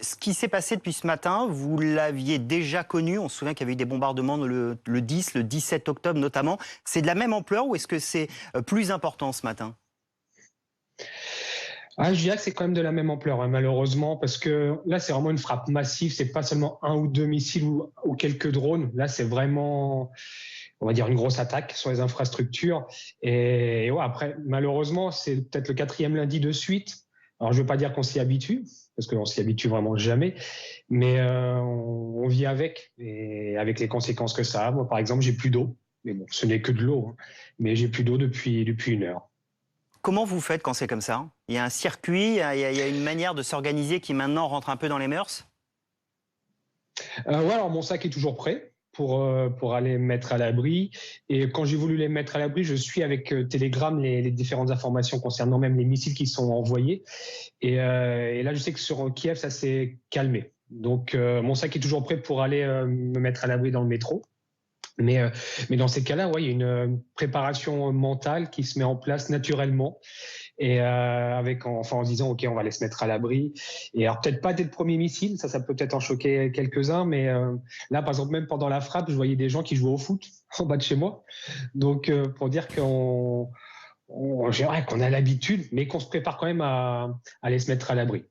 Ce qui s'est passé depuis ce matin, vous l'aviez déjà connu. On se souvient qu'il y avait eu des bombardements le 10, le 17 octobre notamment. C'est de la même ampleur ou est-ce que c'est plus important ce matin? Ah, je dirais que c'est quand même de la même ampleur, hein, malheureusement, parce que là, c'est vraiment une frappe massive. C'est pas seulement un ou deux missiles ou quelques drones. Là, c'est vraiment, on va dire, une grosse attaque sur les infrastructures. Et ouais, après, malheureusement, c'est peut-être le quatrième lundi de suite. Alors, je veux pas dire qu'on s'y habitue, parce qu'on s'y habitue vraiment jamais, mais on vit avec, et avec les conséquences que ça a. Moi, par exemple, j'ai plus d'eau. Mais bon, ce n'est que de l'eau, hein. Mais j'ai plus d'eau depuis une heure. Comment vous faites quand c'est comme ça? Il y a un circuit, il y a une manière de s'organiser qui maintenant rentre un peu dans les mœurs? Ouais, alors mon sac est toujours prêt pour aller me mettre à l'abri. Et quand j'ai voulu les mettre à l'abri, je suis avec Telegram les différentes informations concernant même les missiles qui sont envoyés. Et là, je sais que sur Kiev, ça s'est calmé. Donc, mon sac est toujours prêt pour aller me mettre à l'abri dans le métro. Mais, euh, mais dans ces cas-là, ouais, il y a une préparation mentale qui se met en place naturellement et avec enfin en se disant ok, on va aller se mettre à l'abri. Et alors peut-être pas dès le premier missile, ça peut peut-être en choquer quelques-uns, mais là par exemple même pendant la frappe, je voyais des gens qui jouaient au foot en bas de chez moi. Donc pour dire qu'on a l'habitude, mais qu'on se prépare quand même à aller se mettre à l'abri.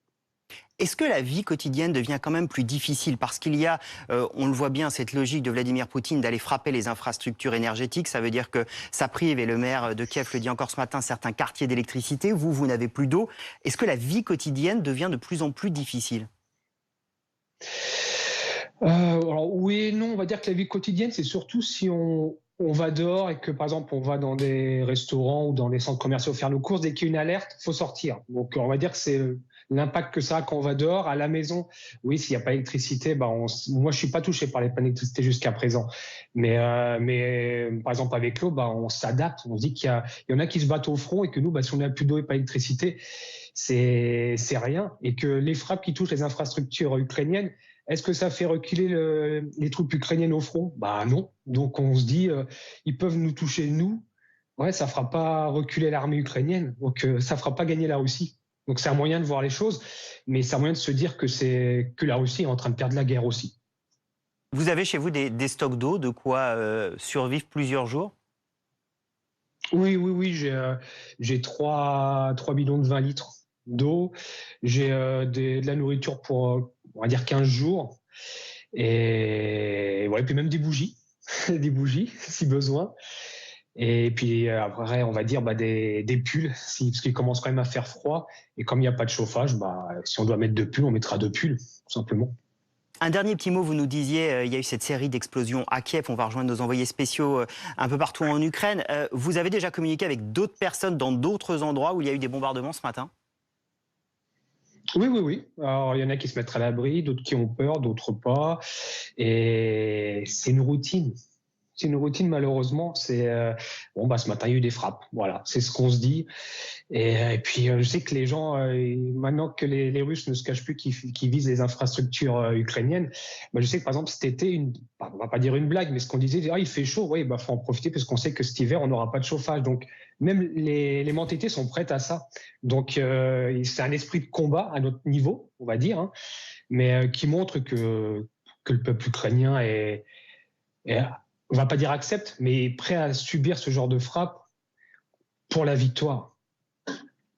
Est-ce que la vie quotidienne devient quand même plus difficile? Parce qu'il y a, on le voit bien, cette logique de Vladimir Poutine d'aller frapper les infrastructures énergétiques. Ça veut dire que ça prive, et le maire de Kiev le dit encore ce matin, certains quartiers d'électricité. Vous n'avez plus d'eau. Est-ce que la vie quotidienne devient de plus en plus difficile? Alors oui et non, on va dire que la vie quotidienne, c'est surtout si on va dehors et que par exemple on va dans des restaurants ou dans des centres commerciaux faire nos courses, dès qu'il y a une alerte, faut sortir. Donc on va dire que c'est l'impact que ça a quand on va dehors. À la maison, oui, s'il n'y a pas d'électricité, moi je suis pas touché par les pannes d'électricité jusqu'à présent. Mais par exemple avec l'eau, on s'adapte. On se dit il y en a qui se battent au front et que nous, si on n'a plus d'eau et pas d'électricité, c'est rien. Et que les frappes qui touchent les infrastructures ukrainiennes, est-ce que ça fait reculer les troupes ukrainiennes au front? Bah non. Donc on se dit, ils peuvent nous toucher nous. Ouais, ça fera pas reculer l'armée ukrainienne. Donc ça fera pas gagner la Russie. Donc c'est un moyen de voir les choses, mais c'est un moyen de se dire que la Russie est en train de perdre la guerre aussi. Vous avez chez vous des stocks d'eau, de quoi survivre plusieurs jours? Oui, j'ai trois bidons de 20 litres d'eau. J'ai de la nourriture pour, on va dire, 15 jours. Et ouais, puis même des bougies, des bougies si besoin. Et puis après, on va dire des pulls, parce qu'il commence quand même à faire froid. Et comme il n'y a pas de chauffage, si on doit mettre deux pulls, on mettra deux pulls, tout simplement. Un dernier petit mot, vous nous disiez, il y a eu cette série d'explosions à Kiev, on va rejoindre nos envoyés spéciaux un peu partout en Ukraine. Vous avez déjà communiqué avec d'autres personnes dans d'autres endroits où il y a eu des bombardements ce matin? Oui. Alors, il y en a qui se mettent à l'abri, d'autres qui ont peur, d'autres pas. Et c'est une routine. C'est une routine, malheureusement. Ce matin, il y a eu des frappes. Voilà, c'est ce qu'on se dit. Et puis, je sais que les gens, maintenant que les Russes ne se cachent plus qu'ils visent les infrastructures ukrainiennes, je sais que par exemple cet été, on va pas dire une blague, mais ce qu'on disait, il fait chaud, oui, faut en profiter parce qu'on sait que cet hiver, on n'aura pas de chauffage. Donc, même les mentalités sont prêtes à ça. Donc, c'est un esprit de combat à notre niveau, on va dire, hein, mais qui montre que le peuple ukrainien est, on va pas dire accepte, mais est prêt à subir ce genre de frappe pour la victoire.